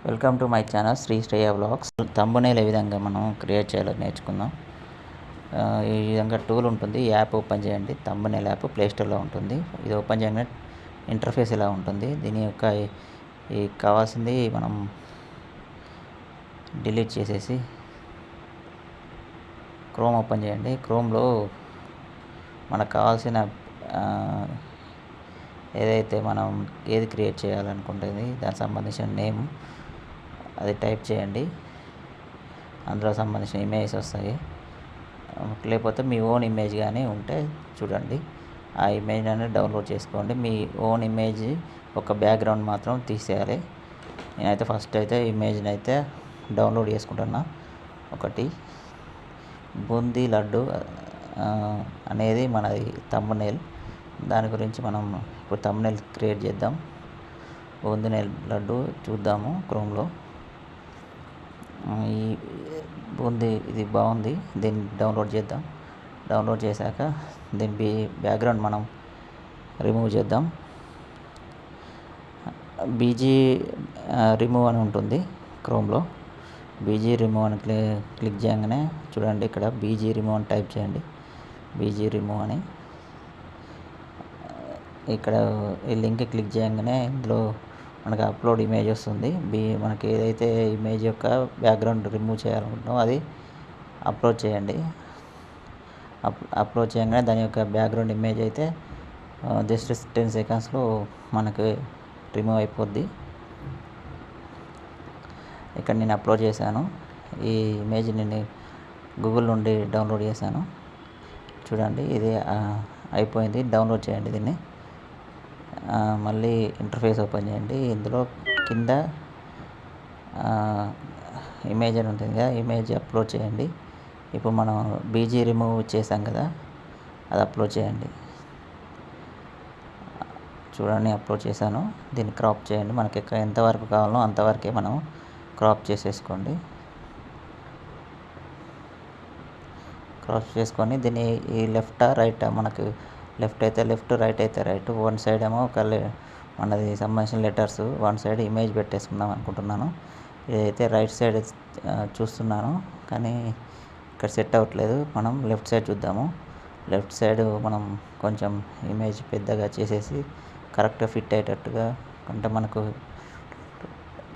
Welcome to my channel Shri Shreya vlogs. Thumbnail ఏ విధంగా మనం క్రియేట్ చేయాలో నేర్చుకుందాం. ఈ విధంగా టూల్ ఉంటుంది. ఈ యాప్ ఓపెన్ చేయండి. థంబ్నెయిల్ యాప్ ప్లే స్టోర్లో ఉంటుంది. ఇది ఓపెన్ చేయగానే ఇంటర్ఫేస్ ఇలా ఉంటుంది. దీని యొక్క ఈ కావాల్సింది మనం డిలీట్ చేసేసి క్రోమ్ ఓపెన్ చేయండి. క్రోమ్లో మనకు కావాల్సిన ఏదైతే మనం ఏది క్రియేట్ చేయాలనుకుంటుంది దానికి సంబంధించిన నేమ్ అది టైప్ చేయండి. అందులో సంబంధించిన ఇమేజెస్ వస్తాయి. లేకపోతే మీ ఓన్ ఇమేజ్ కానీ ఉంటే చూడండి, ఆ ఇమేజ్ అనేది డౌన్లోడ్ చేసుకోండి. మీ ఓన్ ఇమేజ్ ఒక బ్యాక్గ్రౌండ్ మాత్రం తీసేయాలి. నేనైతే ఫస్ట్ అయితే ఇమేజ్ని అయితే డౌన్లోడ్ చేసుకుంటున్నా. ఒకటి బూందీ లడ్డు అనేది మనది థంబ్నెయిల్. దాని గురించి మనం ఇప్పుడు థంబ్నెయిల్ క్రియేట్ చేద్దాం. బూందీ లడ్డు చూద్దాము క్రోమ్లో. ఈ బూందీ ఇది బాగుంది, దీన్ని డౌన్లోడ్ చేద్దాం. డౌన్లోడ్ చేశాక దీని బ్యాక్గ్రౌండ్ మనం రిమూవ్ చేద్దాం. బీజీ రిమూవ్ అని ఉంటుంది క్రోమ్లో. బీజీ రిమూవ్ అని క్లిక్ చేయగానే చూడండి, ఇక్కడ బీజీ రిమూవ్ అని టైప్ చేయండి. బీజీ రిమూవ్ అని ఇక్కడ ఈ లింక్ క్లిక్ చేయగానే ఇందులో మనకు అప్లోడ్ ఇమేజ్ వస్తుంది. మనకి ఏదైతే ఇమేజ్ యొక్క బ్యాక్గ్రౌండ్ రిమూవ్ చేయాలనుకుంటున్నామో అది అప్లోడ్ చేయండి. అప్లోడ్ చేయగానే దాని యొక్క బ్యాక్గ్రౌండ్ ఇమేజ్ అయితే జస్ట్ 10 సెకండ్స్లో మనకు రిమూవ్ అయిపోద్ది. ఇక్కడ నేను అప్లోడ్ చేశాను. ఈ ఇమేజ్ నేను గూగుల్ నుండి డౌన్లోడ్ చేశాను. చూడండి, ఇది అయిపోయింది. డౌన్లోడ్ చేయండి దీన్ని. మళ్ళీ ఇంటర్ఫేస్ ఓపెన్ చేయండి. ఇందులో కింద ఇమేజ్ అని ఉంటుంది కదా, ఇమేజ్ అప్లోడ్ చేయండి. ఇప్పుడు మనం బీజీ రిమూవ్ చేసాం కదా, అది అప్లోడ్ చేయండి. చూడండి, అప్లోడ్ చేశాను. దీన్ని క్రాప్ చేయండి. మనకి ఎంతవరకు కావాలో అంతవరకే మనం క్రాప్ చేసేసుకోండి. క్రాప్ చేసుకొని దీన్ని ఈ లెఫ్టా రైటా, మనకు లెఫ్ట్ అయితే లెఫ్ట్, రైట్ అయితే రైట్. వన్ సైడ్ ఏమో మనది సంబంధించిన లెటర్స్, వన్ సైడ్ ఇమేజ్ పెట్టేసుకుందాం అనుకుంటున్నాను. ఇదైతే రైట్ సైడ్ చూస్తున్నాను, కానీ ఇక్కడ సెట్ అవ్వట్లేదు. మనం లెఫ్ట్ సైడ్ చూద్దాము. లెఫ్ట్ సైడ్ మనం కొంచెం ఇమేజ్ పెద్దగా చేసేసి కరెక్ట్గా ఫిట్ అయ్యేటట్టుగా అంటే మనకు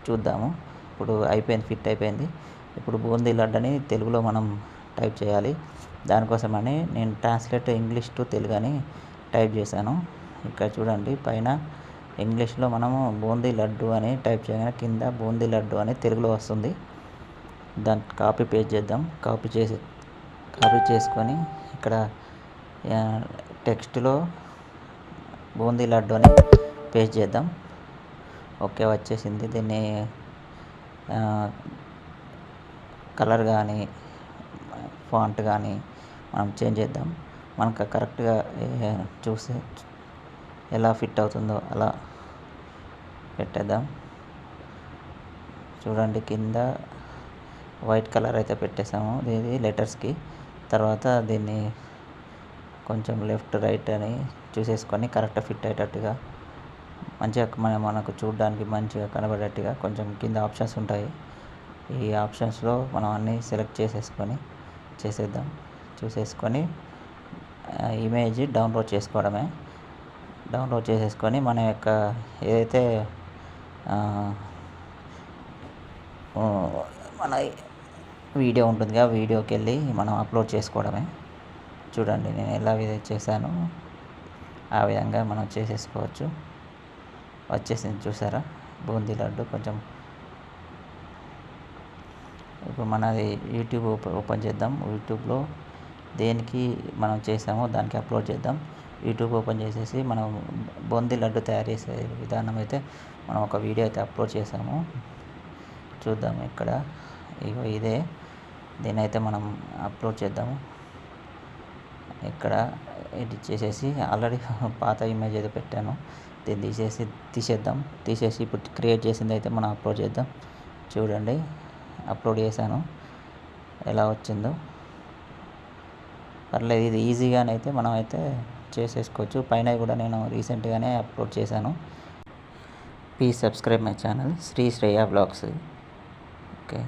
చూద్దాము. ఇప్పుడు అయిపోయింది, ఫిట్ అయిపోయింది. ఇప్పుడు బూందీ లడ్డని తెలుగులో మనం టైప్ చేయాలి. దానికోసమని నేను ట్రాన్స్లేట్ ఇంగ్లీష్ టు తెలుగు అని టైప్ చేశాను. ఇక్కడ చూడండి, పైన ఇంగ్లీష్లో మనము బూందీ లడ్డు అని టైప్ చేయగానే కింద బూందీ లడ్డు అని తెలుగులో వస్తుంది. దాన్ని కాపీ పేస్ట్ చేద్దాం. కాపీ చేసుకొని ఇక్కడ టెక్స్ట్లో బూందీ లడ్డు అని పేస్ట్ చేద్దాం. ఓకే, వచ్చేసింది. దీన్ని కలర్ కానీ ఫాంట్ కానీ మనం చేంజ్ చేద్దాం. మనకు కరెక్ట్గా చూసి ఎలా ఫిట్ అవుతుందో అలా పెట్టేద్దాం. చూడండి, కింద వైట్ కలర్ అయితే పెట్టేసాము ఇది లెటర్స్కి. తర్వాత దీన్ని కొంచెం లెఫ్ట్ రైట్ అని చూసేసుకొని కరెక్ట్గా ఫిట్ అయ్యేటట్టుగా మంచిగా మనకు చూడడానికి మంచిగా కనబడేట్టుగా కొంచెం కింద ఆప్షన్స్ ఉంటాయి. ఈ ఆప్షన్స్లో మనం అన్నీ సెలెక్ట్ చూసేసుకొని ఇమేజ్ డౌన్లోడ్ చేసుకోవడమే. డౌన్లోడ్ చేసేసుకొని మన యొక్క ఏదైతే మన వీడియో ఉంటుందిగా, వీడియోకి వెళ్ళి మనం అప్లోడ్ చేసుకోవడమే. చూడండి, నేను ఎలా చేశానో ఆ విధంగా మనం చేసేసుకోవచ్చు. వచ్చేసింది, చూసారా బూందీ లడ్డు. కొంచెం ఇప్పుడు మనది యూట్యూబ్ ఓపెన్ చేద్దాం. యూట్యూబ్లో దేనికి మనం చేసామో దానికి అప్లోడ్ చేద్దాం. యూట్యూబ్ ఓపెన్ చేసేసి మనం బూందీ లడ్డు తయారు చేసే విధానం అయితే మనం ఒక వీడియో అయితే అప్లోడ్ చేసాము. చూద్దాం, ఇక్కడ ఇదే. దీని అయితే మనం అప్లోడ్ చేద్దాము. ఇక్కడ ఎడిట్ చేసేసి ఆల్రెడీ పాత ఇమేజ్ అయితే పెట్టాను, దీన్ని తీసేసి ఇప్పుడు క్రియేట్ చేసింది అయితే మనం అప్లోడ్ చేద్దాం. చూడండి, అప్లోడ్ చేశాను. ఎలా వచ్చిందో పర్లేదు, ఇది ఈజీగానైతే మనం అయితే చేసేసుకోవచ్చు. పైన కూడా నేను రీసెంట్గానే అప్లోడ్ చేశాను. Please subscribe my channel Shri Shreya blogs. Okay.